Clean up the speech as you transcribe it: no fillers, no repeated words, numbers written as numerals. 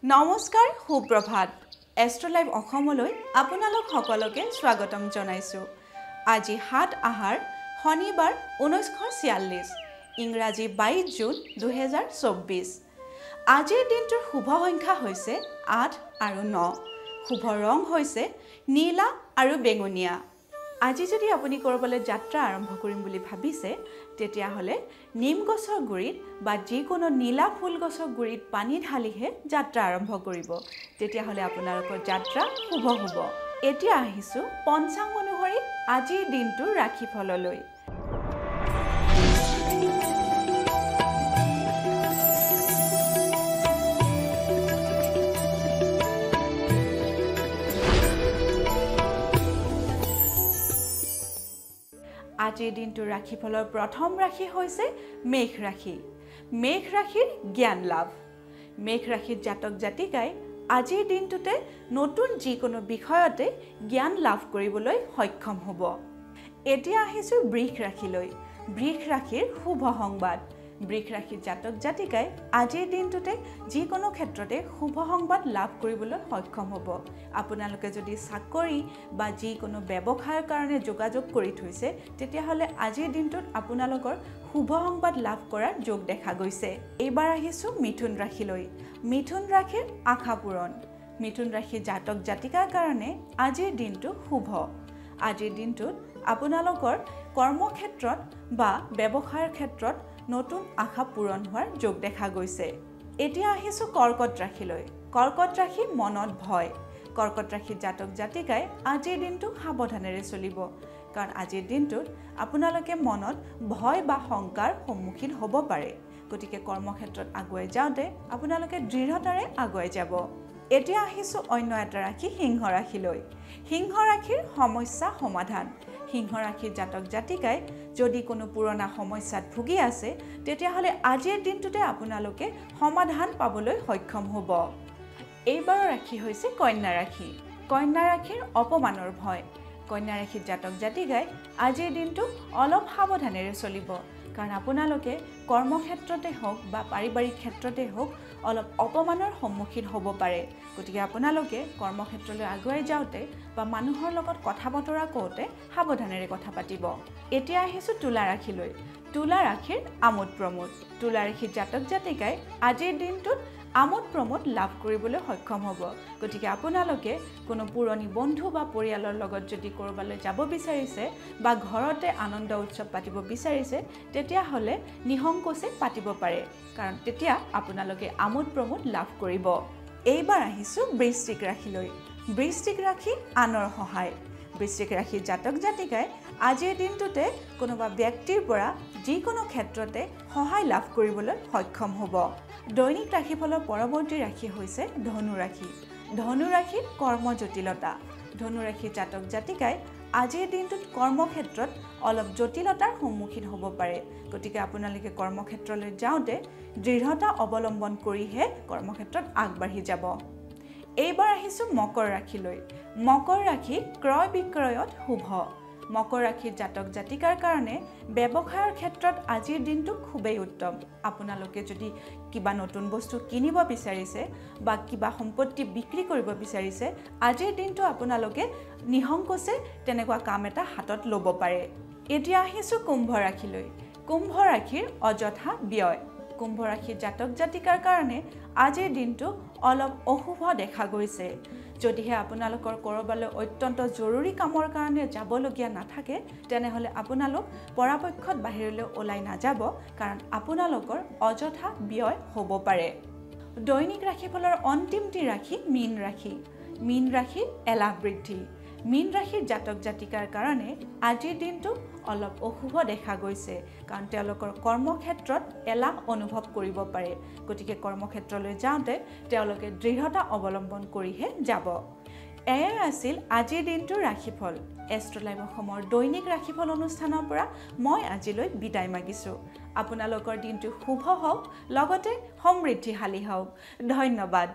নমস্কাৰ সুপ্ৰভাত এষ্ট্ৰলাইভ অসমলৈ আপোনালোক সকলোকে স্বাগতম জনাইছো আজি ৭ আহাৰ শনিবাৰ 1946 ইংৰাজী 22 জুন 2024 আজিৰ দিনটোৰ শুভ সংখ্যা হৈছে 8 আৰু 9 শুভ ৰং হৈছে নীলা আৰু বেঙুনীয়া আজি যদি আপুনি কৰবালৈ যাত্ৰা আৰম্ভ কৰিম বুলি ভাবিছে তেতিয়া হলে নিম গছৰ গুৰিত বা যিকোনো নীলা ফুল গছৰ গুৰিত পানী ঢালিহে যাত্ৰা আৰম্ভ কৰিব তেতিয়া হলে আপোনালোকৰ যাত্ৰা শুভ হ'ব এতিয়া আহিছো পঞ্চাংগ অনুসৰি আজিৰ দিনটোৰ ৰাশিফললৈ আজিৰ দিনটোৰ ৰাশিফলৰ প্ৰথম ৰাশি হৈছে মেঘ ৰাশি মেঘ ৰাশিৰ জ্ঞান লাভ মেঘ ৰাশিৰ জাতক জাতিকাই আজিৰ দিনটোতে নতুন যিকোনো বিষয়তে জ্ঞান লাভ কৰিবলৈ সক্ষম হ'ব এতিয়া আহিছো বৃষ ৰাশিলৈ বৃষ ৰাশিৰ শুভ সংবাদ বৃষ ৰাশিৰ জাতক জাতিকাই আজিৰ দিনটোতে যিকোনো ক্ষেত্ৰতে শুভ সংবাদ লাভ কৰিবলৈ সক্ষম হ'ব আপোনালোকে যদি চাকৰি বা যিকোনো ব্যৱসায়ৰ কাৰণে যোগাযোগ কৰি থৈছে তেতিয়া হলে আজিৰ দিনটোত আপোনালোকৰ শুভ সংবাদ লাভ কৰাৰ যোগ দেখা গৈছে এইবাৰ আহিছো মিথুন ৰাশিলৈ মিথুন ৰাশিৰ আশা পূৰণ মিথুন ৰাশিৰ জাতক জাতিকাৰ কাৰণে আজিৰ দিনটো শুভ আজিৰ দিনটোত আপোনালোকৰ কৰ্মক্ষেত্ৰত বা ব্যৱসায়ৰ ক্ষেত্ৰত নতুন আশা পূৰণ হোৱাৰ যোগ দেখা গৈছে এতিয়া আহিছো কৰ্কট ৰাশিলৈ কৰ্কট ৰাশি মনত ভয় কৰ্কট ৰাশিৰ জাতক জাতিকাই আজিৰ দিনটো সাৱধানেৰে চলিব কাৰণ আজিৰ দিনটোত আপোনালোকে মনত ভয় বা শংকাৰ সন্মুখীন হ'ব পাৰে গতিকে কৰ্মক্ষেত্ৰত আগুৱাই যাওঁতে আপোনালোকে দৃঢ়তাৰে আগুৱাই যাব এতিয়া আহিছো অন্য এটা ৰাশি সিংহ ৰাশিলৈ সিংহ ৰাশিৰ সমস্যা সমাধান সিংহ ৰাশিৰ জাতক জাতিকাই যদি কোনো পুৰণা সমস্যাত ভুগি আছে তেতিয়া হলে আজিৰ দিনটোতে আপোনালোকে সমাধান পাবলৈ সক্ষম হ'ব এইবাৰৰ ৰাশি হৈছে কন্যা ৰাশি কন্যা ৰাশিৰ অপমানৰ ভয় কন্যা ৰাশিৰ জাতক জাতিকাই আজিৰ দিনটো অলপ সাৱধানেৰে চলিব কাৰণ আপোনালোকে কৰ্মক্ষেত্ৰতে হওক বা পাৰিবাৰিক ক্ষেত্ৰতে হওক অলপ অপমানৰ সন্মুখীন হ'ব পাৰে গতিকে আপোনালোকে কৰ্মক্ষেত্ৰলৈ আগুৱাই যাওঁতে বা মানুহৰ লগত কথা বতৰা কৰোঁতে সাৱধানেৰে কথা পাতিব এতিয়া আহিছো তুলা ৰাশিলৈ তুলা ৰাশিৰ আমোদ প্ৰমোদ তুলা ৰাশিৰ জাতক জাতিকাই আজিৰ দিনটোত আমোদ প্ৰমোদ লাভ কৰিবলৈ সক্ষম হ'ব গতিকে আপোনালোকে কোনো পুৰণি বন্ধু বা পৰিয়ালৰ লগত যদি কৰবালৈ যাব বিচাৰিছে বা ঘৰতে আনন্দ উৎসৱ পাতিব বিচাৰিছে তেতিয়া হলে নিহংকোচে পাতিব পাৰে কাৰণ তেতিয়া আপোনালোকে আমোদ প্ৰমোদ লাভ কৰিব এইবাৰ আহিছো বৃশ্চিক ৰাশিলৈ বৃশ্চিক ৰাশি আনৰ সহায় বৃশ্চিক ৰাশিৰ জাতক জাতিকাই আজিৰ দিনটোতে কোনোবা ব্যক্তিৰ পৰা যিকোনো ক্ষেত্ৰতে সহায় লাভ কৰিবলৈ সক্ষম হ'ব দৈনিক ৰাশিফলৰ পৰৱৰ্তী ৰাশি হৈছে ধনু ৰাশি ধনু ৰাশিৰ কৰ্ম জটিলতা ধনু ৰাশিৰ জাতক জাতিকাই আজিৰ দিনটোত কৰ্মক্ষেত্ৰত অলপ জটিলতাৰ সন্মুখীন হ'ব পাৰে গতিকে আপোনালোকে কৰ্মক্ষেত্ৰলৈ যাওঁতে দৃঢ়তা অৱলম্বন কৰিহে কৰ্মক্ষেত্ৰত আগবাঢ়ি যাব এইবাৰ আহিছো মকৰ ৰাশিলৈ মকৰ ৰাশি ক্ৰয় বিক্ৰয়ত শুভ মকৰ ৰাশিৰ জাতক জাতিকাৰ কাৰণে ব্যৱসায়ৰ ক্ষেত্ৰত আজিৰ দিনটো খুবেই উত্তম আপোনালোকে যদি কিবা নতুন বস্তু কিনিব বিচাৰিছে বা কিবা সম্পত্তি বিক্ৰী কৰিব বিচাৰিছে আজিৰ দিনটো আপোনালোকে নিহংকোচে তেনেকুৱা কাম এটা হাতত ল'ব পাৰে এতিয়া আহিছো কুম্ভ ৰাশিলৈ কুম্ভ ৰাশিৰ অযথা ব্যয় কুম্ভ ৰাশিৰ জাতক জাতিকাৰ কাৰণে আজিৰ দিনটো অলপ অশুভ দেখা গৈছে যদিহে আপোনালোকৰ কৰবালৈ অত্যন্ত জৰুৰী কামৰ কাৰণে যাবলগীয়া নাথাকে তেনেহলে আপোনালোক পৰাপক্ষত বাহিৰলৈ ওলাই নাযাব কাৰণ আপোনালোকৰ অযথা ব্যয় হ'ব পাৰে দৈনিক ৰাশিফলৰ অন্তিমটি ৰাশি মীন ৰাশি এলাহ বৃদ্ধি মীন ৰাশিৰ জাতক জাতিকাৰ কাৰণে আজিৰ দিনটো অলপ অশুভ দেখা গৈছে কাৰণ তেওঁলোকৰ কৰ্মক্ষেত্ৰত এলাহ অনুভৱ কৰিব পাৰে গতিকে কৰ্মক্ষেত্ৰলৈ যাওঁতে তেওঁলোকে দৃঢ়তা অৱলম্বন কৰিহে যাব এয়া আছিল আজিৰ দিনটোৰ ৰাশিফল এষ্ট্ৰলাইভ অসমৰ দৈনিক ৰাশিফল অনুষ্ঠানৰ পৰা মই আজিলৈ বিদায় মাগিছো আপোনালোকৰ দিনটো শুভ হওক লগতে সমৃদ্ধিশালী হওক ধন্যবাদ